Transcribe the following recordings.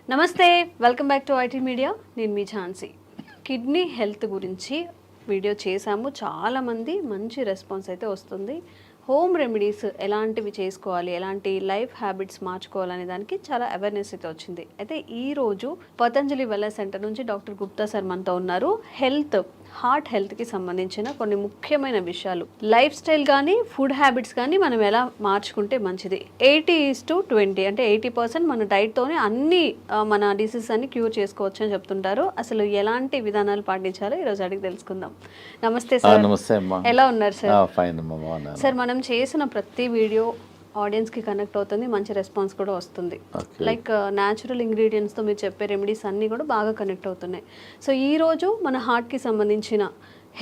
నమస్తే, welcome back to IT media. నేను మీ Jhansi. Kidney health గురించి వీడియో చేశాము. చాలామంది మంచి రెస్పాన్స్ అయితే వస్తుంది. హోమ్ రెమెడీస్ ఎలాంటివి చేసుకోవాలి, ఎలాంటి లైఫ్ హ్యాబిట్స్ మార్చుకోవాలనే దానికి చాలా అవేర్నెస్ అయితే వచ్చింది. అయితే ఈరోజు పతంజలి వెల్నెస్ సెంటర్ నుంచి డాక్టర్ గుప్తా సార్ మనతో ఉన్నారు. హార్ట్ హెల్త్కి సంబంధించిన కొన్ని ముఖ్యమైన విషయాలు, లైఫ్ స్టైల్ కానీ ఫుడ్ హ్యాబిట్స్ కానీ మనం ఎలా మార్చుకుంటే మంచిది. 80:20 అంటే 80% మన డైట్తోనే అన్ని మన డిసీజెస్ అన్ని క్యూర్ చేసుకోవచ్చు అని చెప్తుంటారు. అసలు ఎలాంటి విధానాలు పాటించాలో ఈరోజు అడిగి తెలుసుకుందాం. నమస్తే సార్. నమస్తే అమ్మా. ఎలా ఉన్నారు సార్? ఫైన్ అమ్మా. సార్, మనం చేసిన ప్రతి వీడియో ఆడియన్స్కి కనెక్ట్ అవుతుంది, మంచి రెస్పాన్స్ కూడా వస్తుంది. లైక్ న్యాచురల్ ఇంగ్రీడియంట్స్తో మీరు చెప్పే రెమెడీస్ అన్నీ కూడా బాగా కనెక్ట్ అవుతున్నాయి. సో ఈరోజు మన హార్ట్కి సంబంధించిన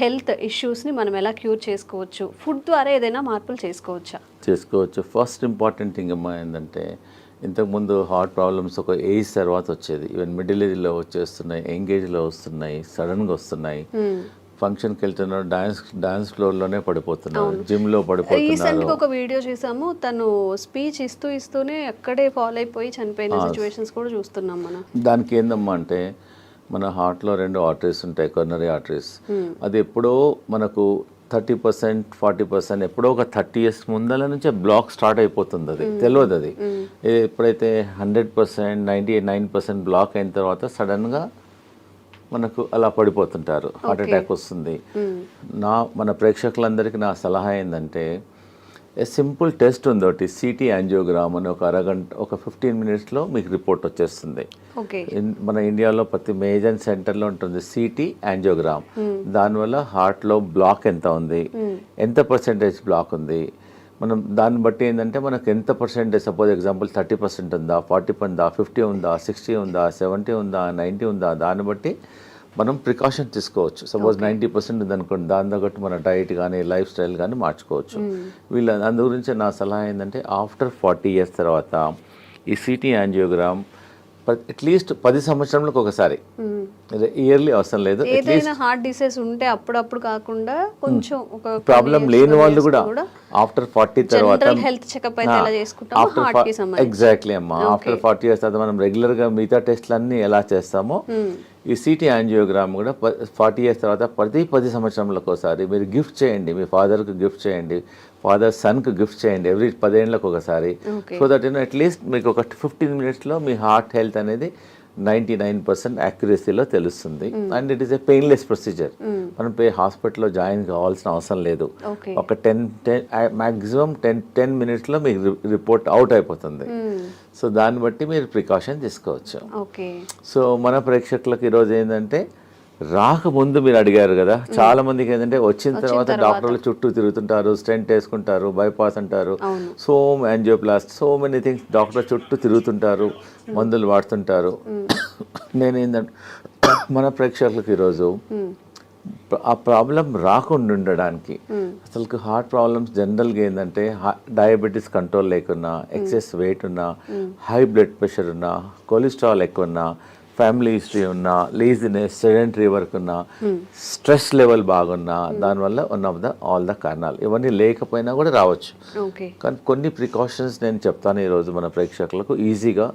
హెల్త్ ఇష్యూస్ని మనం ఎలా క్యూర్ చేసుకోవచ్చు, ఫుడ్ ద్వారా ఏదైనా మార్పులు చేసుకోవచ్చు. ఫస్ట్ ఇంపార్టెంట్ థింగ్ అమ్మా ఏంటంటే, ఇంతకుముందు హార్ట్ ప్రాబ్లమ్స్ ఒక ఏజ్ తర్వాత వచ్చేది. ఈవెన్ మిడిల్ ఏజ్లో వచ్చేస్తున్నాయి, యంగ్ ఏజ్లో వస్తున్నాయి, సడన్గా వస్తున్నాయి. ఫంక్షన్కి వెళ్తున్నారు, డాన్స్ ఫ్లోర్లోనే పడిపోతున్నారు, జిమ్లో పడిపోతున్నారు. రీసెంట్గా ఒక వీడియో చూసాము, తను స్పీచ్ ఇస్తూనే అక్కడే ఫాలో అయిపోయి చనిపోయిన సిచ్యువేషన్స్ కూడా చూస్తున్నాం మనం. దానికి ఏందమ్మా అంటే, మన హార్ట్లో 2 ఆర్టరీస్ ఉంటాయి, కొర్నరీ ఆర్టరీస్. అది ఎప్పుడో మనకు 30%, 40% ఎప్పుడో ఒక 30 years ముందల నుంచే బ్లాక్ స్టార్ట్ అయిపోతుంది. అది తెలియదు. అది ఎప్పుడైతే 100%, 99% బ్లాక్ అయిన తర్వాత సడన్గా మనకు అలా పడిపోతుంటారు, హార్ట్ అటాక్ వస్తుంది. మన ప్రేక్షకులందరికీ నా సలహా ఏంటంటే, సింపుల్ టెస్ట్ ఉంది ఒకటి, సిటీ యాంజియోగ్రామ్ అని. ఒక 15 minutesలో మీకు రిపోర్ట్ వచ్చేస్తుంది. మన ఇండియాలో ప్రతి మేజర్ సెంటర్లో ఉంటుంది సిటీ యాంజియోగ్రామ్. దానివల్ల హార్ట్లో బ్లాక్ ఎంత ఉంది, ఎంత పర్సెంటేజ్ బ్లాక్ ఉంది, మనం దాన్ని బట్టి ఏంటంటే మనకు ఎంత పర్సెంటేజ్, సపోజ్ ఎగ్జాంపుల్ 30% ఉందా, 40 ఉందా, 50 ఉందా, 60 ఉందా, 70 ఉందా, 90 ఉందా, దాన్ని బట్టి మనం ప్రికాషన్ తీసుకోవచ్చు. సపోజ్ 90% ఉందనుకోండి, దాని తగ్గట్టు మన డైట్ కానీ లైఫ్ స్టైల్ కానీ మార్చుకోవచ్చు. అందు గురించి నా సలహా ఏంటంటే, ఆఫ్టర్ 40 years తర్వాత ఈ సిటీ యాంజియోగ్రామ్ అట్లీస్ట్ 10 సంవత్సరాలకు ఒకసారి, ఇయర్లీ అవసరం లేదు. ఏదైనా హార్ట్ డిసీజ్ ఉంటే అప్పుడప్పుడు కాకుండా కొంచెం ఒక ప్రాబ్లం లేని వాళ్ళు కూడా ఆఫ్టర్ 40 తర్వాత హెల్త్ చెకప్ అయితే ఎలా చేసుకుంటామో హార్ట్ కి సంబంధించి. ఎగ్జాక్ట్లీ అమ్మా. ఆఫ్టర్ 40 years తర్వాత మనం రెగ్యులర్గా మిగతా టెస్ట్లన్నీ ఎలా చేస్తామో, ఈ సిటీ యాంజియోగ్రామ్ కూడా 40 years తర్వాత ప్రతి 10 సంవత్సరాలకు ఒకసారి మీరు గిఫ్ట్ చేయండి. మీ ఫాదర్కి గిఫ్ట్ చేయండి, ఫాదర్ సన్కి గిఫ్ట్ చేయండి, ఎవ్రీ 10 ఏళ్ళకు ఒకసారి. సో దట్ అట్లీస్ట్ మీకు ఒక 15 minutesలో మీ హార్ట్ హెల్త్ అనేది 99% యాక్యురసీలో తెలుస్తుంది. And it is a painless procedure. మనం హాస్పిటల్లో జాయిన్ కావాల్సిన అవసరం లేదు. ఒక 10 మ్యాక్సిమం 10 minutesలో మీకు రిపోర్ట్ అవుట్ అయిపోతుంది. సో దాన్ని బట్టి మీరు ప్రికాషన్ తీసుకోవచ్చు. సో మన ప్రేక్షకులకు ఈరోజు ఏంటంటే, రాకముందు మీరు అడిగారు కదా, చాలా మందికి ఏంటంటే వచ్చిన తర్వాత డాక్టర్లు చుట్టూ తిరుగుతుంటారు, స్టెంట్ వేసుకుంటారు, బైపాస్ అంటారు, యాంజియోప్లాస్ట్, సో మెనీ థింగ్స్, డాక్టర్ చుట్టూ తిరుగుతుంటారు, మందులు వాడుతుంటారు. నేనేంటంటే, మన ప్రేక్షకులకు ఈరోజు ఆ ప్రాబ్లం రాకుండా ఉండడానికి, అసలు హార్ట్ ప్రాబ్లమ్స్ జనరల్గా ఏంటంటే, డయాబెటీస్ కంట్రోల్ లేకున్నా, ఎక్సెస్ వెయిట్ ఉన్నా, హై బ్లడ్ ప్రెషర్ ఉన్నా, కొలెస్ట్రాల్ ఎక్కువ ఉన్నా, ఫ్యామిలీ హిస్టరీ ఉన్నా, లేజినెస్, సెడెంటరీ వర్క్ ఉన్నా, స్ట్రెస్ లెవెల్ బాగున్నా, దానివల్ల ఆల్ ద కారణాలు. ఇవన్నీ లేకపోయినా కూడా రావచ్చు. కానీ కొన్ని ప్రికాషన్స్ నేను చెప్తాను ఈరోజు మన ప్రేక్షకులకు, ఈజీగా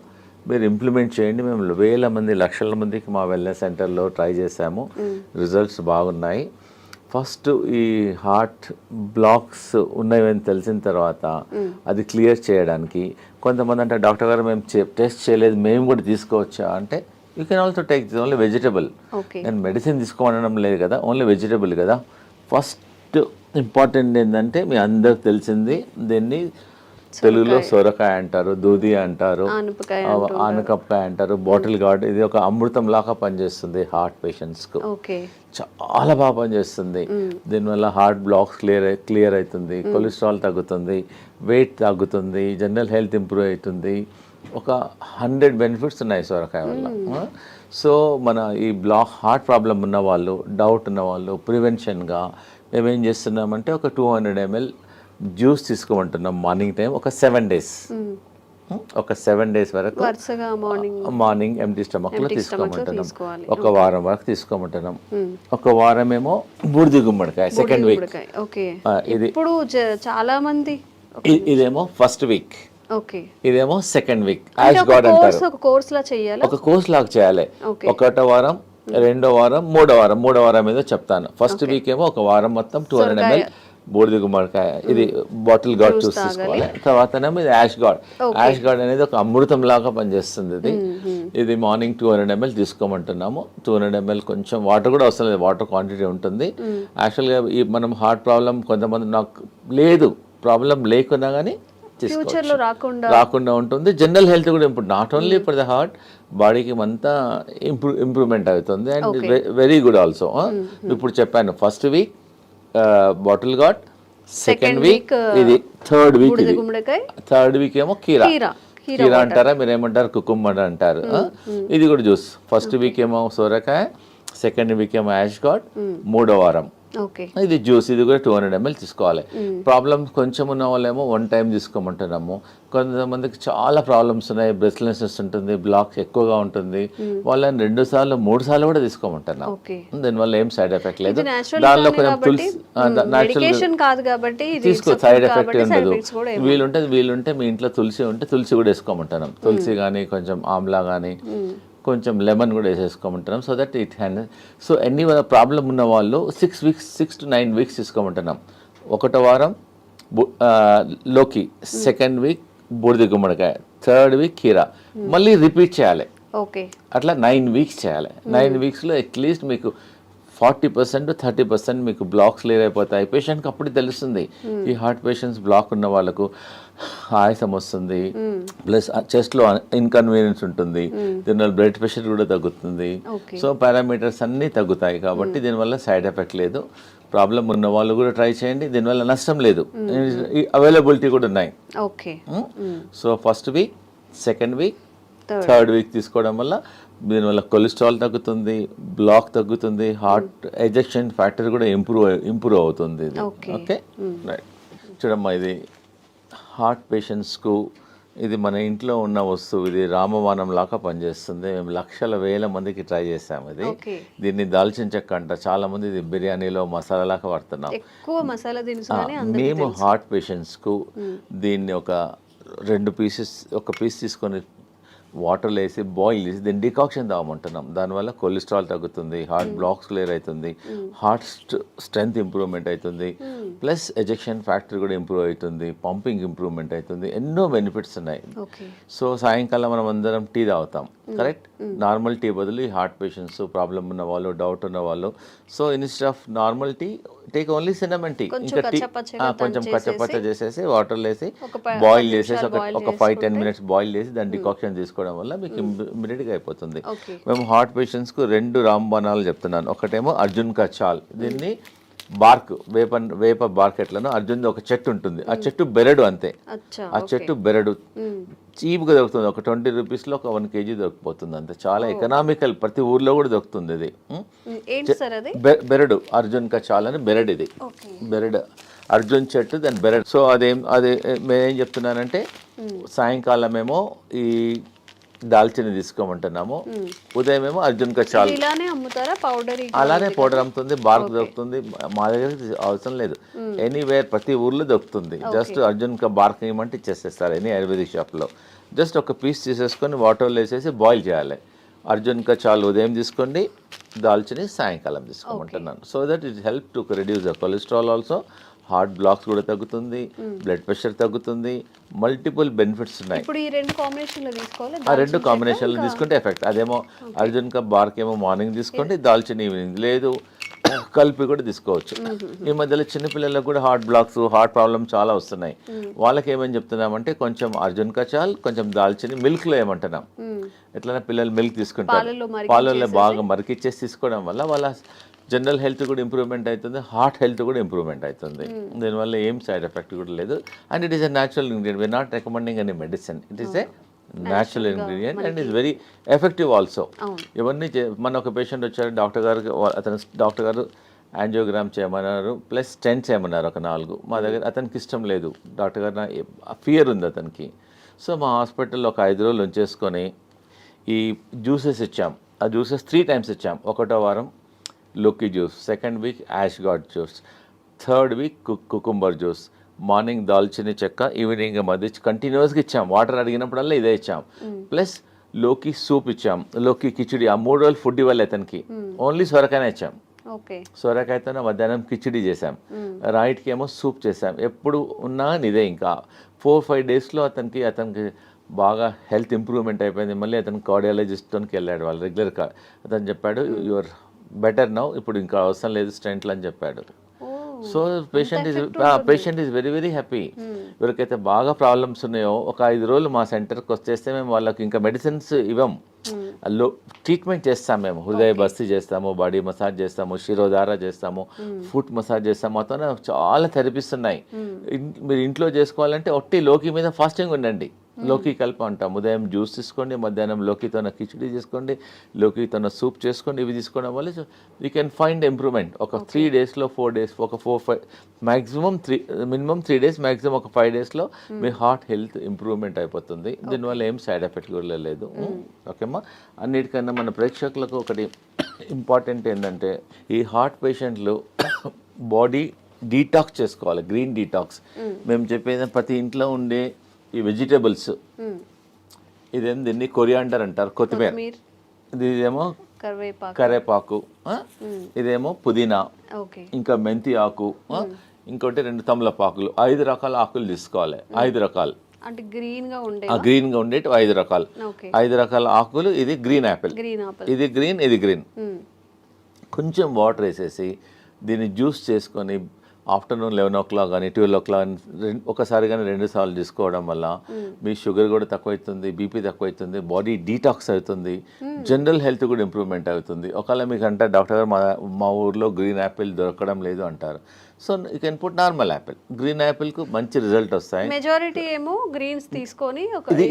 మీరు ఇంప్లిమెంట్ చేయండి. మేము వేల మంది, లక్షల మందికి మా వెల్నెస్ సెంటర్లో ట్రై చేసాము, రిజల్ట్స్ బాగున్నాయి. ఫస్ట్ ఈ హార్ట్ బ్లాక్స్ ఉన్నాయని తెలిసిన తర్వాత అది క్లియర్ చేయడానికి, కొంతమంది అంటే, డాక్టర్ గారు మేము టెస్ట్ చేయలేదు, మేము కూడా తీసుకోవచ్చా అంటే, you can also take this only vegetable. నేను మెడిసిన్ తీసుకోవడం లేదు కదా, ఓన్లీ వెజిటబుల్ కదా. ఫస్ట్ ఇంపార్టెంట్ ఏంటంటే, మీ అందరికి తెలిసింది, దీన్ని తెలుగులో సొరకాయ అంటారు, దూది అంటారు, ఆనపకాయ అంటారు, బాటిల్ గార్డ్. ఇది ఒక అమృతం లాగా పనిచేస్తుంది హార్ట్ పేషెంట్స్కు, చాలా బాగా పనిచేస్తుంది. దీనివల్ల హార్ట్ బ్లాక్స్ క్లియర్ అవుతుంది, కొలెస్ట్రాల్ తగ్గుతుంది, వెయిట్ తగ్గుతుంది, జనరల్ హెల్త్ ఇంప్రూవ్ అవుతుంది. ఒక 100 benefits ఉన్నాయి సొరకాయ వల్ల. సో మన ఈ హార్ట్ ప్రాబ్లం ఉన్న వాళ్ళు, డౌట్ ఉన్న వాళ్ళు, ప్రివెన్షన్గా మేమేం చేస్తున్నామంటే, ఒక 200 ml జ్యూస్ తీసుకోమంటున్నాం మార్నింగ్ టైం, ఒక 7 days. ఒక 7 days వరకు మార్నింగ్ ఎంటీ స్టమక్లో తీసుకోమంటున్నాం. ఒక వారం వరకు తీసుకోమంటున్నాం. ఒక వారం ఏమో బూడిది గుమ్మడికాయ, సెకండ్ వీక్. ఇది ఇప్పుడు చాలా మంది ఇదేమో ఫస్ట్ వీక్, ఓకే. ఇదేమో సెకండ్ వీక్. అంటే యాష్ ఒక గార్డ్ కోర్స్ అంటారు. ఒక కోర్స్ లా చేయాలా? ఒక కోర్స్ లాగా చేయాలి. ఓకే. ఒకటో వారం, రెండో వారం, మూడో వారం ఏదో చెప్తాను. ఫస్ట్ వీక్ ఏమో ఒక వారం మొత్తం 200 ml బూడిద గుమ్మడికాయ, ఇది బాటిల్ గార్డ్ జ్యూస్ తీసుకోవాలి. తర్వాతనేమో ఇది యాష్ గార్డ్. యాష్ గార్డ్ అనేది ఒక అమృతం లాగా పనిచేస్తుంది. ఇది మార్నింగ్ 200 ml తీసుకోమంటున్నాము. 200 ml కొంచెం వాటర్ కూడా అవసరం లేదు, వాటర్ క్వాంటిటీ ఉంటుంది. యాక్చువల్గా ఈ మనం హార్ట్ ప్రాబ్లం కొంతమంది నాకు లేదు, ప్రాబ్లం లేకున్నా కానీ ఫ్యూచర్ లో రాకుండా ఉంటుంది. జనరల్ హెల్త్ కూడా improve, not only for the heart, బాడీకి అంతా ఇంప్రూవ్మెంట్ అవుతుంది. And very good also. ఇప్పుడు చెప్పాను first week bottle gourd, second week ఇది, థర్డ్ వీక్ ఏమో కీరా అంటారా, మీరు ఏమంటారు కుకుంబర్ అంటారు. ఇది కూడా జ్యూస్. ఫస్ట్ వీక్ ఏమో సోరకాయ, సెకండ్ వీక్ ఏమో యాష్ గార్డ్, మూడో వారం ఇది జ్యూస్. ఇది కూడా 200 ml తీసుకోవాలి. ప్రాబ్లమ్స్ కొంచెం ఉన్న వాళ్ళేమో 1 టైం తీసుకోమంటున్నాము. కొంతమందికి చాలా ప్రాబ్లమ్స్ ఉన్నాయి, బ్రెస్ట్లెస్నెస్ ఉంటుంది, బ్లాక్స్ ఎక్కువగా ఉంటుంది, వాళ్ళని 2 సార్లు 3 సార్లు కూడా తీసుకోమంటున్నాం. దీనివల్ల ఏం సైడ్ ఎఫెక్ట్ లేదు. దానిలో కొంచెం తులసి తీసుకో, సైడ్ ఎఫెక్ట్ ఉండదు. వీలుంటే మీ ఇంట్లో తులసి ఉంటే తులసి కూడా వేసుకోమంటున్నాం. తులసి కానీ కొంచెం ఆమ్లా కానీ కొంచెం లెమన్ కూడా వేసేసుకోమంటున్నాం. So that it hand. So ఎన్ని ప్రాబ్లం ఉన్న వాళ్ళు 6 to 9 వీక్స్ తీసుకోమంటున్నాం. ఒకటో వారం లోకి, సెకండ్ వీక్ బూడిద గుమ్మడికాయ, థర్డ్ వీక్ కీరా, మళ్ళీ రిపీట్ చేయాలి. అట్లా 9 వీక్స్ చేయాలి. 9 వీక్స్లో అట్లీస్ట్ మీకు 40% to 30% మీకు బ్లాక్స్ క్లియర్ అయిపోతాయి. పేషెంట్కి అప్పుడు తెలుస్తుంది. ఈ హార్ట్ పేషెంట్స్ బ్లాక్ ఉన్న వాళ్ళకు ఆయాసం వస్తుంది, ప్లస్ చెస్ట్లో ఇన్కన్వీనియన్స్ ఉంటుంది, దీనివల్ల బ్లడ్ ప్రెషర్ కూడా తగ్గుతుంది. సో పారామీటర్స్ అన్నీ తగ్గుతాయి. కాబట్టి దీనివల్ల సైడ్ ఎఫెక్ట్ లేదు. ప్రాబ్లం ఉన్న వాళ్ళు కూడా ట్రై చేయండి, దీనివల్ల నష్టం లేదు. అవైలబిలిటీ కూడా ఉన్నాయి. So first week, second week, third week తీసుకోవడం వల్ల దీనివల్ల కొలెస్ట్రాల్ తగ్గుతుంది, బ్లాక్ తగ్గుతుంది, హార్ట్ ఎజెక్షన్ ఫ్యాక్టర్ కూడా ఇంప్రూవ్ అవుతుంది. ఇది ఓకే రైట్. చూడమ్మా, ఇది హార్ట్ పేషెంట్స్కు ఇది మన ఇంట్లో ఉన్న వస్తువు. ఇది రామబాణం లాగా పనిచేస్తుంది. మేము లక్షల వేల మందికి ట్రై చేసాము. ఇది దీన్ని దాల్చిన చెక్క అంట, చాలా మంది ఇది బిర్యానీలో మసాలా లాగా వాడుతున్నాం. మేము హార్ట్ పేషెంట్స్కు దీన్ని ఒక 2 పీసెస్, ఒక పీస్ తీసుకొని వాటర్లో వేసి బాయిల్ చేసి దీన్ని డికాక్షన్ తాగమంటున్నాం. దానివల్ల కొలెస్ట్రాల్ తగ్గుతుంది, హార్ట్ బ్లాక్స్ క్లియర్ అవుతుంది, హార్ట్ స్ట్రెంగ్త్ ఇంప్రూవ్మెంట్ అవుతుంది, ప్లస్ ఎజెక్షన్ ఫ్యాక్టర్ కూడా ఇంప్రూవ్ అవుతుంది, పంపింగ్ ఇంప్రూవ్మెంట్ అవుతుంది. ఎన్నో బెనిఫిట్స్ ఉన్నాయి. సో సాయంకాలం మనం అందరం టీ తాగుతాం, కరెక్ట్? నార్మల్ టీ బదులు ఈ హార్ట్ పేషెంట్స్, ప్రాబ్లం ఉన్న వాళ్ళు, డౌట్ ఉన్న వాళ్ళు, so instead of normal tea take only cinnamon tea. ఇంకా టీ కొంచెం కచ్చపచ్చ చేసేసి వాటర్లో వేసి బాయిల్ చేసేసి ఒక 5-10 minutes బాయిల్ చేసి దాన్ని డికాక్షన్ తీసుకోవడం వల్ల మీకు ఇమ్మీడియట్గా అయిపోతుంది. మేము హార్ట్ పేషెంట్స్కు 2 రాంబాణాలు చెప్తున్నాను. ఒకటేమో అర్జున్ కా చాల్, దీన్ని బార్క్, వేప బార్క్ ఎట్లనో అర్జున్ ఒక చెట్టు ఉంటుంది, ఆ చెట్టు బెరడు అంతే. ఆ చెట్టు బెరడు చీప్గా దొరుకుతుంది. ఒక 20 రూపీస్లో ఒక 1 kg దొరికిపోతుంది అంతే. చాలా ఎకనామికల్, ప్రతి ఊర్లో కూడా దొరుకుతుంది. ఇది బెరడు, అర్జున్ కా చాల్ అని బెరడు. ఇది బెరడు, అర్జున్ చెట్టు, దాని బెరడు. సో అదే నేనేం చెప్తున్నానంటే సాయంకాలం ఏమో ఈ దాల్చిన తీసుకోమంటున్నాము, ఉదయం ఏమో అర్జున్ కా చాల్. అలానే పౌడర్ అమ్ముతుంది, బార్క్ దొరుకుతుంది. మా దగ్గర అవసరం లేదు, ఎనీవేర్ ప్రతి ఊర్లో దొరుకుతుంది. జస్ట్ అర్జున్ కా బార్క్ ఏమంటే ఇచ్చేసేస్తారు ఎనీ ఆయుర్వేదిక్ షాప్లో. జస్ట్ ఒక పీస్ తీసేసుకొని వాటర్లో వేసేసి బాయిల్ చేయాలి. అర్జున్ కా చాల్ ఉదయం తీసుకోండి, దాల్చిని సాయంకాలం తీసుకోమంటున్నాను. So that it help to reduce the cholesterol also, heart blocks కూడా తగ్గుతుంది, బ్లడ్ ప్రెషర్ తగ్గుతుంది, మల్టిపుల్ బెనిఫిట్స్ ఉన్నాయి. ఇప్పుడు ఈ 2 కాంబినేషన్లో తీసుకోవాలి. ఆ 2 కాంబినేషన్లో తీసుకుంటే ఎఫెక్ట్. అదేమో అర్జున్ కా బార్క్ ఏమో మార్నింగ్ తీసుకోండి, దాల్చిన ఈవినింగ్, లేదు కలిపి కూడా తీసుకోవచ్చు. ఈ మధ్యలో చిన్నపిల్లలకు కూడా హార్ట్ బ్లాక్స్, హార్ట్ ప్రాబ్లమ్ చాలా వస్తున్నాయి. వాళ్ళకి ఏమని చెప్తున్నామంటే కొంచెం అర్జున్ కా చాల్, కొంచెం దాల్చిని మిల్క్లో ఏమంటున్నాం. ఎట్లైనా పిల్లలు మిల్క్ తీసుకుంటారు, పాలల్లో బాగా మరికిచ్చేసి తీసుకోవడం వల్ల వాళ్ళ జనరల్ హెల్త్ కూడా ఇంప్రూవ్మెంట్ అవుతుంది, హార్ట్ హెల్త్ కూడా ఇంప్రూవ్మెంట్ అవుతుంది. దీనివల్ల ఏం సైడ్ ఎఫెక్ట్ కూడా లేదు. And it is a natural ingredient. We are not recommending any medicine. It is a natural ingredient and is very effective also. ఇవన్నీ మన ఒక పేషెంట్ వచ్చారు, డాక్టర్ గారు యాంజియోగ్రామ్ చేయమన్నారు, ప్లస్ స్టెంట్ చేయమన్నారు ఒక 4. మా దగ్గర అతనికి ఇష్టం లేదు, డాక్టర్ గారు ఫియర్ ఉంది అతనికి. సో మా హాస్పిటల్లో ఒక 5 రోజులు ఉంచేసుకొని ఈ జ్యూసెస్ ఇచ్చాం. ఆ జ్యూసెస్ 3 times ఇచ్చాం. ఒకటో వారం లోకి juice, second week ash gourd juice, third week cucumber juice, morning దాల్చిన చెక్క, ఈవినింగ్ మధ్య కంటిన్యూస్గా ఇచ్చాం. వాటర్ అడిగినప్పుడల్లా ఇదే ఇచ్చాం. ప్లస్ లోకి సూప్ ఇచ్చాం, లోకి కిచిడి. ఆ 3 రోజులు ఫుడ్ ఇవ్వాలి అతనికి, ఓన్లీ సొరకాయనే ఇచ్చాం. ఓకే. సొరకాయతోనే మధ్యాహ్నం కిచిడి చేసాం, రైట్కి ఏమో సూప్ చేసాం. ఎప్పుడు ఉన్నా ఇదే. ఇంకా 4-5 డేస్లో అతనికి బాగా హెల్త్ ఇంప్రూవ్మెంట్ అయిపోయింది. మళ్ళీ అతను కార్డియాలజిస్ట్కి వెళ్ళాడు వాళ్ళు రెగ్యులర్గా. అతను చెప్పాడు యువర్ బెటర్ నౌ, ఇప్పుడు ఇంకా అవసరం లేదు స్టెంట్లు అని చెప్పాడు. So patient is very very happy. ఎవరికైతే బాగా ప్రాబ్లమ్స్ ఉన్నాయో ఒక 5 రోజులు మా సెంటర్కి వచ్చేస్తే మేము వాళ్ళకి ఇంకా మెడిసిన్స్ ఇవ్వం, ట్రీట్మెంట్ చేస్తాం. మేము హృదయ బస్తీ చేస్తాము, బాడీ మసాజ్ చేస్తాము, శిరోధార చేస్తాము, ఫుట్ మసాజ్ చేస్తాము. అతను చాలా థెరపీస్ ఉన్నాయి. మీరు ఇంట్లో చేసుకోవాలంటే ఒట్టి లోకి మీద ఫాస్టింగ్ ఉండండి. లోకి కలిపి అంటాం. ఉదయం జ్యూస్ తీసుకోండి, మధ్యాహ్నం లోకితోన కిచిడి చేసుకోండి, లోకితోన సూప్ చేసుకోండి. ఇవి తీసుకోవడం వల్ల యూ కెన్ ఫైండ్ ఇంప్రూవ్మెంట్. ఒక 3 డేస్లో 4 డేస్, ఒక 4-5 మ్యాక్సిమం మినిమం 3 డేస్, మ్యాక్సిమం ఒక 5 డేస్లో మీ హార్ట్ హెల్త్ ఇంప్రూవ్మెంట్ అయిపోతుంది. దీనివల్ల ఏం సైడ్ ఎఫెక్ట్ కూడా లేదు. ఓకేమ్మా. అన్నిటికన్నా మన ప్రేక్షకులకు ఒకటి ఇంపార్టెంట్ ఏంటంటే, ఈ హార్ట్ పేషెంట్లు బాడీ డీటాక్స్ చేసుకోవాలి, గ్రీన్ డీటాక్స్. మేము చెప్పేది ప్రతి ఇంట్లో ఉండే ఈ వెజిటేబుల్స్, ఇదేం దీన్ని కొరియాండర్ అంటారు, కొత్తిమీర. ఇదేమో కరేపాకు, ఇదేమో పుదీనా, ఇంకా మెంతి ఆకు, ఇంకోటి 2 తమలపాకులు. 5 రకాల ఆకులు తీసుకోవాలి. 5 రకాలు అంటే గ్రీన్ గా ఉండేవి 5 రకాలు. 5 రకాల ఆకులు. ఇది గ్రీన్ యాపిల్, ఇది గ్రీన్, ఇది గ్రీన్. కొంచెం వాటర్ వేసేసి దీన్ని జ్యూస్ చేసుకొని ఆఫ్టర్నూన్ 11 o'clock కానీ 12 o'clock ఒకసారి కానీ 2 సార్లు తీసుకోవడం వల్ల మీ షుగర్ కూడా తక్కువ అవుతుంది, బీపీ తక్కువ అవుతుంది, బాడీ డీటాక్స్ అవుతుంది, జనరల్ హెల్త్ కూడా ఇంప్రూవ్మెంట్ అవుతుంది. ఒకవేళ మీకు అంటే డాక్టర్ గారు మా ఊర్లో గ్రీన్ యాపిల్ దొరకడం లేదు అంటారు. So you can put normal apple. Green యాపిల్కు మంచి రిజల్ట్ వస్తాయి. మెజారిటీ ఏమో గ్రీన్స్ తీసుకొని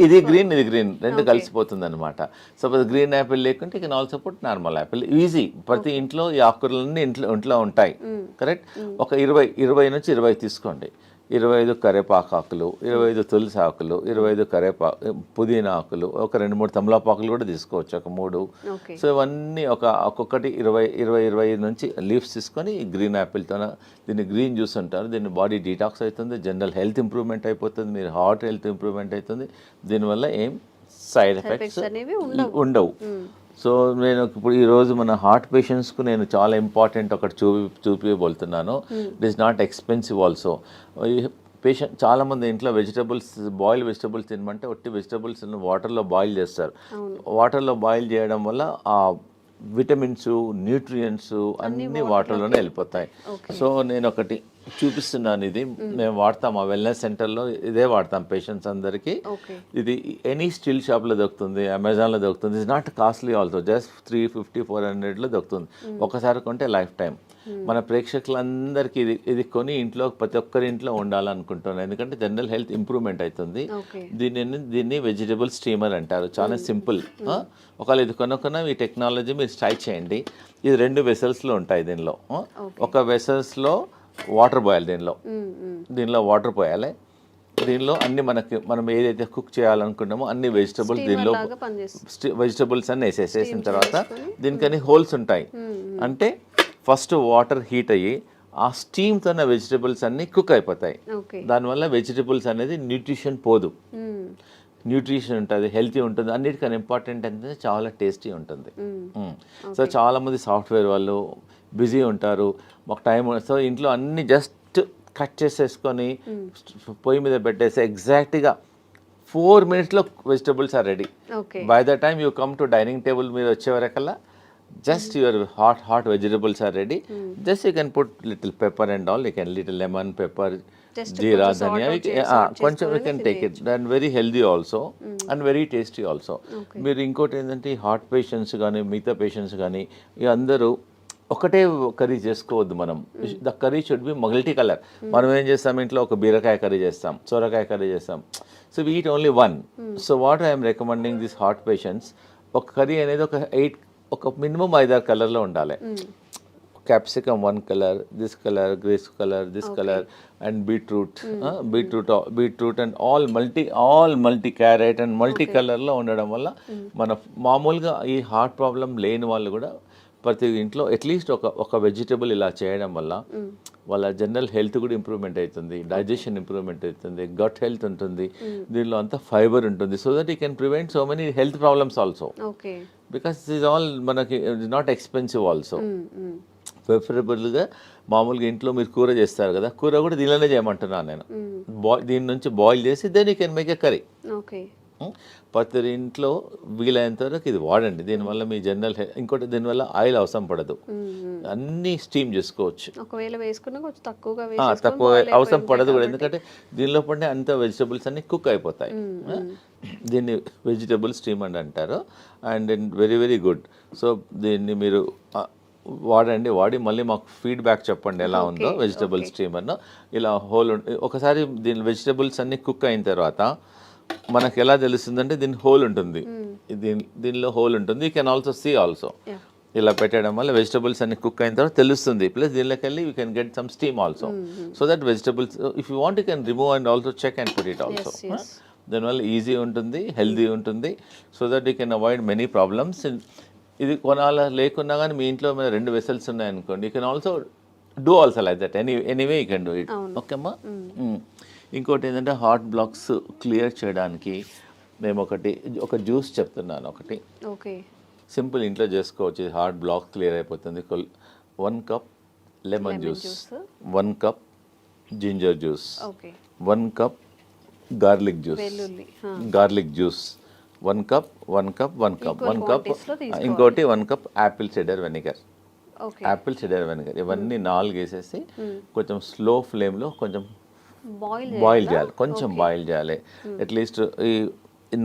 ఇది గ్రీన్, ఇది గ్రీన్, 2 కలిసిపోతుంది అనమాట. సపోజ్ గ్రీన్ యాపిల్ లేకుంటే you can also put normal Apple. Easy. ప్రతి ఇంట్లో ఈ ఆకుకూరలన్నీ ఇంట్లో ఉంటాయి. కరెక్ట్. ఒక 20 నుంచి 20 తీసుకోండి. 25 కరేపాకు ఆకులు, 25 తులసి ఆకులు, 25 పుదీనా ఆకులు, ఒక 2-3 తమలపాకులు కూడా తీసుకోవచ్చు, ఒక 3. సో ఇవన్నీ ఒక్కొక్కటి 20 నుంచి లీవ్స్ తీసుకొని గ్రీన్ యాపిల్తో దీన్ని గ్రీన్ జ్యూస్ అంటారు. దీన్ని బాడీ డీటాక్స్ అవుతుంది, జనరల్ హెల్త్ ఇంప్రూవ్మెంట్ అయిపోతుంది, మీరు హార్ట్ హెల్త్ ఇంప్రూవ్మెంట్ అవుతుంది. దీనివల్ల ఏం సైడ్ ఎఫెక్ట్స్ ఉండవు. సో నేను ఇప్పుడు ఈరోజు మన హార్ట్ పేషెంట్స్కు నేను చాలా ఇంపార్టెంట్ ఒకటి చూపించబోతున్నాను. It is not expensive also. Patient చాలామంది ఇంట్లో బాయిల్ వెజిటబుల్స్ తినమంటే ఒట్టి వెజిటబుల్స్ వాటర్లో బాయిల్ చేస్తారు. వాటర్లో బాయిల్ చేయడం వల్ల ఆ విటమిన్స్, న్యూట్రియంట్స్ అన్నీ వాటర్లోనే వెళ్ళిపోతాయి. సో నేను ఒకటి చూపిస్తున్నాను. ఇది మేము వాడతాం, ఆ వెల్నెస్ సెంటర్లో ఇదే వాడతాం పేషెంట్స్ అందరికీ. ఇది ఎనీ స్టిల్ షాప్లో దొరుకుతుంది, అమెజాన్లో దొరుకుతుంది. It's not costly also, just 350-400లో దొరుకుతుంది. ఒకసారి కొంటే లైఫ్ టైం. మన ప్రేక్షకులందరికీ ఇది ఇంట్లో ప్రతి ఒక్కరి ఇంట్లో ఉండాలనుకుంటున్నాను. ఎందుకంటే జనరల్ హెల్త్ ఇంప్రూవ్మెంట్ అవుతుంది. దీన్ని వెజిటబుల్ స్టీమర్ అంటారు. చాలా సింపుల్. ఒకవేళ ఇది కొనుక్కున్న ఈ టెక్నాలజీ మీరు ట్రై చేయండి. ఇది 2 వెసల్స్లో ఉంటాయి. దీనిలో ఒక వెసల్స్లో వాటర్ పోయాలి, దీనిలో వాటర్ పోయాలి. దీనిలో అన్ని మనం ఏదైతే కుక్ చేయాలనుకున్నామో అన్ని వెజిటబుల్స్ దీనిలో వెజిటబుల్స్ అన్ని వేసేసిన తర్వాత దీనికని హోల్స్ ఉంటాయి. అంటే ఫస్ట్ వాటర్ హీట్ అయ్యి ఆ స్టీమ్తో వెజిటబుల్స్ అన్ని కుక్ అయిపోతాయి. దానివల్ల వెజిటబుల్స్ అనేది న్యూట్రిషన్ పోదు, న్యూట్రిషన్ ఉంటుంది, హెల్తీ ఉంటుంది. అన్నిటికన్నా ఇంపార్టెంట్ అంటే చాలా టేస్టీ ఉంటుంది. సో చాలామంది సాఫ్ట్వేర్ వాళ్ళు బిజీ ఉంటారు, మాకు టైం. సో ఇంట్లో అన్ని జస్ట్ కట్ చేసేసుకొని పొయ్యి మీద పెట్టేసి ఎగ్జాక్ట్గా 4 minutesలో vegetables are ready. By the time you come to dining table మీద వచ్చేవరకల్లా just your hot vegetables are ready. Just you can put little pepper and all, you can little lemon, pepper, jeera, dhania, you can take it. Then very healthy also and very tasty also. మీరు ఇంకోటి ఏంటంటే heart patients కానీ మిగతా patients కానీ అందరూ ఒకటే curry చేసుకోవద్దు. మనం the curry should be multi colour. మనం ఏం చేస్తాం, ఇంట్లో ఒక బీరకాయ కర్రీ చేస్తాం, సొరకాయ కర్రీ చేస్తాం. So we eat only one. So what I'm recommending this heart patients, ఒక కర్రీ అనేది ఒక మినిమం 5-6 కలర్లో ఉండాలి. Capsicum 1 colour, this colour, grace colour, this colour, and beetroot and all multi carrot and multi కలర్లో ఉండడం వల్ల మన మామూలుగా ఈ హార్ట్ ప్రాబ్లం లేని వాళ్ళు కూడా ప్రతి ఇంట్లో అట్లీస్ట్ ఒక వెజిటబుల్ ఇలా చేయడం వల్ల వాళ్ళ జనరల్ హెల్త్ కూడా ఇంప్రూవ్మెంట్ అవుతుంది, డైజెషన్ ఇంప్రూవ్మెంట్ అవుతుంది, గట్ హెల్త్ ఉంటుంది, దీనిలో అంతా ఫైబర్ ఉంటుంది. So that you can prevent so many health problems also, because it is all మనకి ఇట్స్ నాట్ ఎక్స్పెన్సివ్ ఆల్సో. ప్రిఫరబుల్గా మామూలుగా ఇంట్లో మీరు కూర చేస్తారు కదా, కూర కూడా దీనిలోనే చేయమంటున్నాను నేను. దీని నుంచి బాయిల్ చేసి then you can make a curry. ప్రతి ఇంట్లో వీలైనంత వరకు ఇది వాడండి. దీనివల్ల మీ జనరల్ ఇంకోటి దీనివల్ల ఆయిల్ అవసరం పడదు, అన్నీ స్టీమ్ చేసుకోవచ్చు. ఒకవేళ వేసుకున్నా కొంచెం తక్కువ అవసరం పడదు కూడా, ఎందుకంటే దీనిలో పడిన అంత వెజిటబుల్స్ అన్ని కుక్ అయిపోతాయి. దీన్ని వెజిటబుల్ స్టీమ్ అని అంటారు. And very very good. So దీన్ని మీరు వాడి మళ్ళీ మాకు ఫీడ్బ్యాక్ చెప్పండి ఎలా ఉందో వెజిటబుల్ స్టీమర్ను. ఇలా హోల్ ఒకసారి దీని వెజిటబుల్స్ అన్ని కుక్ అయిన తర్వాత మనకు ఎలా తెలుస్తుందంటే దీని హోల్ ఉంటుంది, దీనిలో హోల్ ఉంటుంది. You can also see also. ఇలా పెట్టడం వల్ల వెజిటబుల్స్ అన్ని కుక్ అయిన తర్వాత తెలుస్తుంది. ప్లస్ దీనిలోకి వెళ్ళి you can get some steam also. So that vegetables if you want you can remove and also check and put it also. దానివల్ల ఈజీ ఉంటుంది, హెల్దీ ఉంటుంది. So that you can avoid many problems. ఇది కొనాల లేకున్నా కానీ మీ ఇంట్లో మీద 2 vessels ఉన్నాయనుకోండి, you can also do also like that. Anyway you can do it. Okay అమ్మా. ఇంకోటి ఏంటంటే హార్ట్ బ్లాక్స్ క్లియర్ చేయడానికి మేము ఒక జ్యూస్ చెప్తున్నాను. ఒకటి సింపుల్ ఇంట్లో చేసుకోవచ్చు, హార్ట్ బ్లాక్ క్లియర్ అయిపోతుంది. 1 cup lemon juice, 1 cup ginger juice, 1 cup garlic juice, 1 cup ఇంకోటి 1 కప్ యాపిల్ సిడర్ వెనిగర్. ఇవన్నీ 4 వేసేసి కొంచెం స్లో ఫ్లేమ్లో కొంచెం బాయిల్ చేయాలి, కొంచెం బాయిల్ చేయాలి. అట్లీస్ట్ ఈ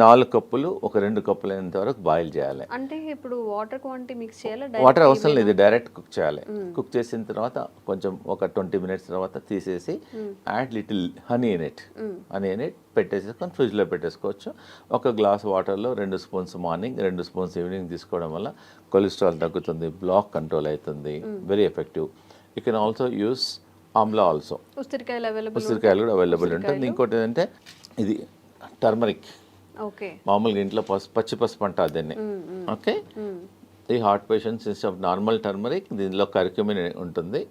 4 కప్పులు ఒక 2 కప్పులు అయినంత వరకు బాయిల్ చేయాలి. అంటే ఇప్పుడు వాటర్ క్వాంటిటీ మిక్స్ చేయాలి? వాటర్ అవసరం లేదు, డైరెక్ట్ కుక్ చేయాలి. కుక్ చేసిన తర్వాత కొంచెం ఒక 20 మినిట్స్ తర్వాత తీసేసి add little honey in it పెట్టేసుకొని ఫ్రిడ్జ్లో పెట్టేసుకోవచ్చు. ఒక గ్లాస్ వాటర్లో 2 స్పూన్స్ మార్నింగ్, 2 స్పూన్స్ ఈవినింగ్ తీసుకోవడం వల్ల కొలెస్ట్రాల్ తగ్గుతుంది, బ్లాక్ కంట్రోల్ అవుతుంది. Very effective. You can also use Amla also. ఉసిరికాయలు కూడా అవైలబుల్ ఉంటుంది. ఇంకోటి ఏంటంటే ఇది టర్మరిక్. మామూలుగా ఇంట్లో పచ్చి పసుపు అంటారు దీన్ని. ఓకే, ఈ heart patients instead of normal turmeric దీనిలో కర్క్యూమిన్ ఉంటుంది.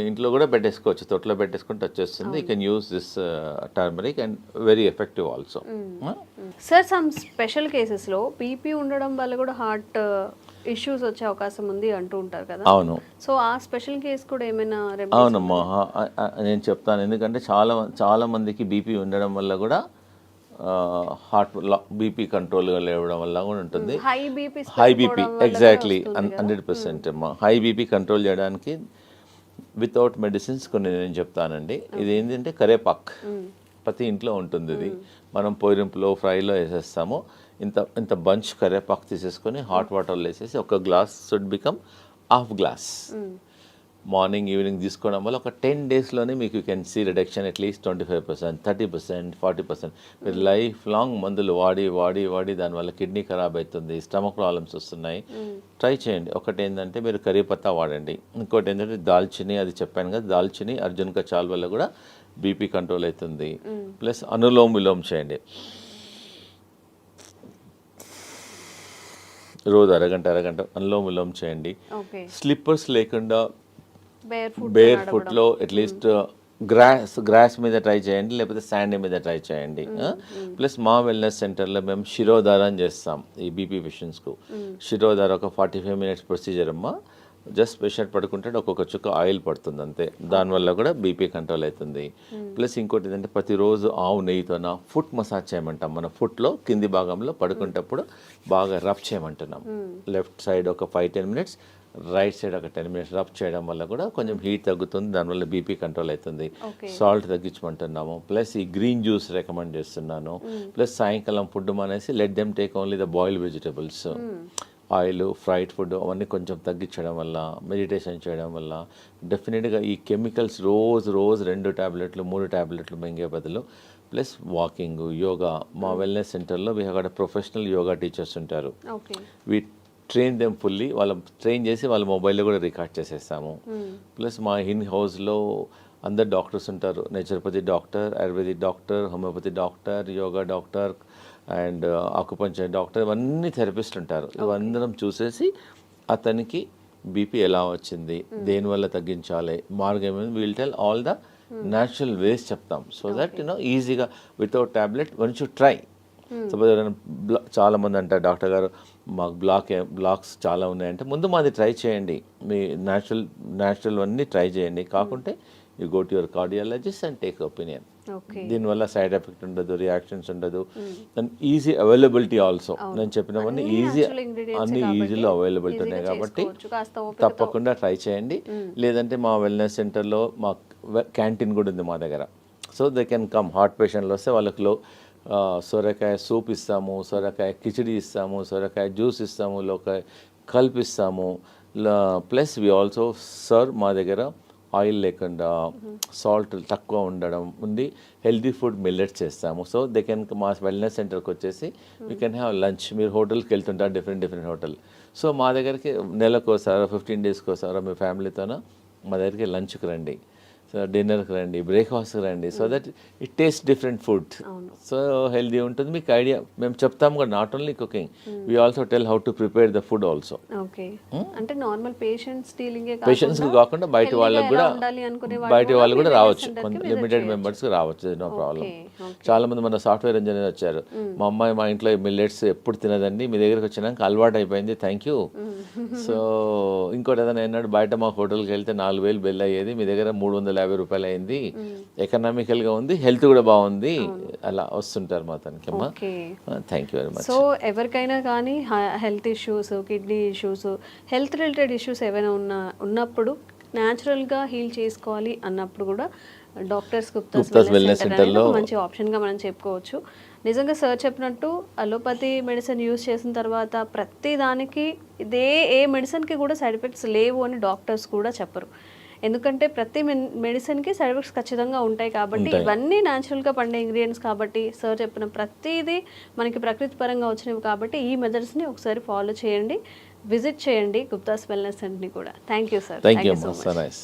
ఇంట్లో కూడా పెట్టేసుకోవచ్చు, తొట్లో పెట్టేసుకుంటే వచ్చేస్తుంది. You can use this turmeric and very effective also. Sir, some special కేసెస్లో బీపీ ఉండడం వల్ల కూడా హార్ట్ ఇష్యూస్ వచ్చే అవకాశం ఉంది అంటూ ఉంటారు కదా. అవును. సో ఆ స్పెషల్ కేసు కూడా ఏమైనా? అవునమ్మా, నేను చెప్తాను. ఎందుకంటే చాలా మందికి బీపీ ఉండడం వల్ల కూడా హార్ట్ బీపీ కంట్రోల్గా లేవడం వల్ల కూడా ఉంటుంది. హై బీపీ ఎగ్జాక్ట్లీ 100% అమ్మా. హై బీపీ కంట్రోల్ చేయడానికి వితౌట్ మెడిసిన్స్ కొన్ని నేను చెప్తానండి. ఇది ఏంటంటే కరేపాక్ ప్రతి ఇంట్లో ఉంటుంది. ఇది మనం పోయింపులో ఫ్రైలో వేసేస్తాము. ఇంత బంచ్ కరేపాకు తీసేసుకొని హాట్ వాటర్లో వేసేసి ఒక glass should become half glass morning evening తీసుకోవడం వల్ల ఒక 10 డేస్లోనే మీకు you can see reduction at least 25%, 30%, 40%. మీరు లైఫ్ లాంగ్ మందులు వాడి దానివల్ల కిడ్నీ ఖరాబ్ అవుతుంది, స్టమక్ ప్రాబ్లమ్స్ వస్తున్నాయి. ట్రై చేయండి. ఒకటి ఏంటంటే మీరు కరీ పత్తా వాడండి. ఇంకోటి ఏంటంటే దాల్చిని, అది చెప్పాను కదా, దాల్చిని అర్జున్ కచాల్ వల్ల కూడా బీపీ కంట్రోల్ అవుతుంది. ప్లస్ అనులోమ్ విలోమ్ చేయండి. రోజు అరగంట అనులోమ్ విలోమ్ చేయండి. స్లిప్పర్స్ లేకుండా బేర్ ఫుట్లో అట్లీస్ట్ గ్రాస్ మీద ట్రై చేయండి, లేకపోతే శాండ్ మీద ట్రై చేయండి. ప్లస్ మా వెల్నెస్ సెంటర్లో మేము శిరోధారం చేస్తాం ఈ బీపీ పేషెంట్స్కు. శిరోధార ఒక 45 మినిట్స్ ప్రొసీజర్ అమ్మా. జస్ట్ పేషెంట్ పడుకుంటే ఒక్కొక్క చుక్క ఆయిల్ పడుతుంది అంతే. దానివల్ల కూడా బీపీ కంట్రోల్ అవుతుంది. ప్లస్ ఇంకోటి ఏంటంటే ప్రతిరోజు ఆవు నెయ్యితోన ఫుట్ మసాజ్ చేయమంటాం. మన ఫుట్లో కింది భాగంలో పడుకుంటప్పుడు బాగా రబ్ చేయమంటున్నాం. లెఫ్ట్ సైడ్ ఒక 5-10 మినిట్స్, రైట్ సైడ్ ఒక 10 మినిట్స్ రబ్ చేయడం వల్ల కూడా కొంచెం హీట్ తగ్గుతుంది, దానివల్ల బీపీ కంట్రోల్ అవుతుంది. సాల్ట్ తగ్గించమంటున్నాము. ప్లస్ ఈ గ్రీన్ జ్యూస్ రికమెండ్ చేస్తున్నాను. ప్లస్ సాయంకాలం ఫుడ్ మానేసి let them take only the boiled vegetables. Oil, fried food అవన్నీ కొంచెం తగ్గించడం వల్ల, మెడిటేషన్ చేయడం వల్ల డెఫినెట్గా ఈ కెమికల్స్ రోజు 2 టాబ్లెట్లు 3 టాబ్లెట్లు మింగే బదులు ప్లస్ వాకింగ్, యోగా. మా వెల్నెస్ సెంటర్లో we have got professional yoga teachers ఉంటారు. We train them fully. Train చేసి వాళ్ళ మొబైల్లో కూడా రికార్డ్ చేసేస్తాము. ప్లస్ మా ఇన్ హౌస్లో అందరు డాక్టర్స్ ఉంటారు. Naturopathy doctor, ayurvedic doctor, homeopathy doctor, yoga doctor and acupuncture doctor, ఇవన్నీ థెరపిస్ట్ ఉంటారు. ఇవందరం చూసేసి అతనికి బీపీ ఎలా వచ్చింది, దేనివల్ల తగ్గించాలి, మార్గం will tell all the natural ways చెప్తాం. సో దట్ ఈజీగా without tablet once you try. Suppose ఎవరైనా చాలా మంది అంటారు డాక్టర్ గారు మాకు బ్లాక్స్ చాలా ఉన్నాయంటే ముందు మాది ట్రై చేయండి, మీ న్యాచురల్ అన్నీ ట్రై చేయండి. కాకుంటే you go to your cardiologist and take opinion. దీనివల్ల సైడ్ ఎఫెక్ట్ ఉండదు, రియాక్షన్స్ ఉండదు, అండ్ ఈజీ అవైలబిలిటీ ఆల్సో. నేను చెప్పినవన్నీ అన్ని ఈజీలో అవైలబిలిటీ ఉన్నాయి కాబట్టి తప్పకుండా ట్రై చేయండి. లేదంటే మా వెల్నెస్ సెంటర్లో మా క్యాంటీన్ కూడా ఉంది మా దగ్గర. So they can come. Heart పేషెంట్లు వస్తే వాళ్ళకు సొరకాయ సూప్ ఇస్తాము, సొరకాయ కిచిడి ఇస్తాము, సొరకాయ జ్యూస్ ఇస్తాము, లోకాయ కల్పిస్తాము. ప్లస్ వి ఆల్సో సర్వ్ మా దగ్గర ఆయిల్ లేకుండా సాల్ట్ తక్కువ ఉండడం ఉంది, హెల్దీ ఫుడ్ మిల్లెట్స్ చేస్తాము. సో దే కెన్ మా వెల్నెస్ సెంటర్కి వచ్చేసి వీ కెన్ హ్యావ్ లంచ్. మీరు హోటల్కి వెళ్తుంటారు డిఫరెంట్ హోటల్. సో మా దగ్గరికి నెలకోసారో 15 డేస్కి ఒకసారో మీ ఫ్యామిలీతోనో మా దగ్గరికి లంచ్కి రండి, సో డిన్నర్కి రండి, బ్రేక్ఫాస్ట్కి రండి. So that it taste different food. So healthy ఉంటుంది. మీకు ఐడియా మేము చెప్తాము కూడా, not only cooking, we also tell how to prepare the food also. Okay, అంటే నార్మల్ పేషెంట్స్ కాకుండా బయట వాళ్ళకి కూడా రావచ్చు, కొంత లిమిటెడ్ మెంబర్స్కి రావచ్చు, నో ప్రాబ్లం. చాలా మంది మన సాఫ్ట్వేర్ ఇంజనీర్ వచ్చారు, మా అమ్మాయి మా ఇంట్లో మిల్లెట్స్ ఎప్పుడు తినదండి, మీ దగ్గరికి వచ్చినాక అలవాటు అయిపోయింది, థ్యాంక్ యూ. సో ఇంకోటి ఏదైనా అన్నాడు, బయట మా హోటల్కి వెళ్తే 4,000 బిల్ అయ్యేది, మీ దగ్గర 350 రూపాయలు అయింది, ఎకనామికల్గా ఉంది, హెల్త్ కూడా బాగుంది, అలా వస్తుంటారు మా తనకి. అమ్మా thank you very much. So ఎవరికైనా కానీ health issues, kidney issues, health related issues ఏవైనా ఉన్నప్పుడు న్యాచురల్గా హీల్ చేసుకోవాలి అన్నప్పుడు కూడా డాక్టర్స్ గుప్తాస్ వెల్నెస్ సెంటర్లో మంచి ఆప్షన్గా మనం చెప్పుకోవచ్చు. నిజంగా సార్ చెప్పినట్టు అలోపతి మెడిసిన్ యూజ్ చేసిన తర్వాత ప్రతి దానికి ఏ మెడిసిన్కి కూడా సైడ్ ఎఫెక్ట్స్ లేవు అని డాక్టర్స్ కూడా చెప్పరు. ఎందుకంటే ప్రతి మెడిసిన్కి సైడ్ ఎఫెక్ట్స్ ఖచ్చితంగా ఉంటాయి కాబట్టి, ఇవన్నీ న్యాచురల్గా పండే ఇంగ్రీడియంట్స్ కాబట్టి, సార్ చెప్పిన ప్రతిదీ మనకి ప్రకృతి పరంగా వచ్చినవి కాబట్టి ఈ మెథడ్స్ని ఒకసారి ఫాలో చేయండి, విజిట్ చేయండి గుప్తాస్ వెల్నెస్ సెంటర్ని కూడా. Thank you sir. Thank you so much.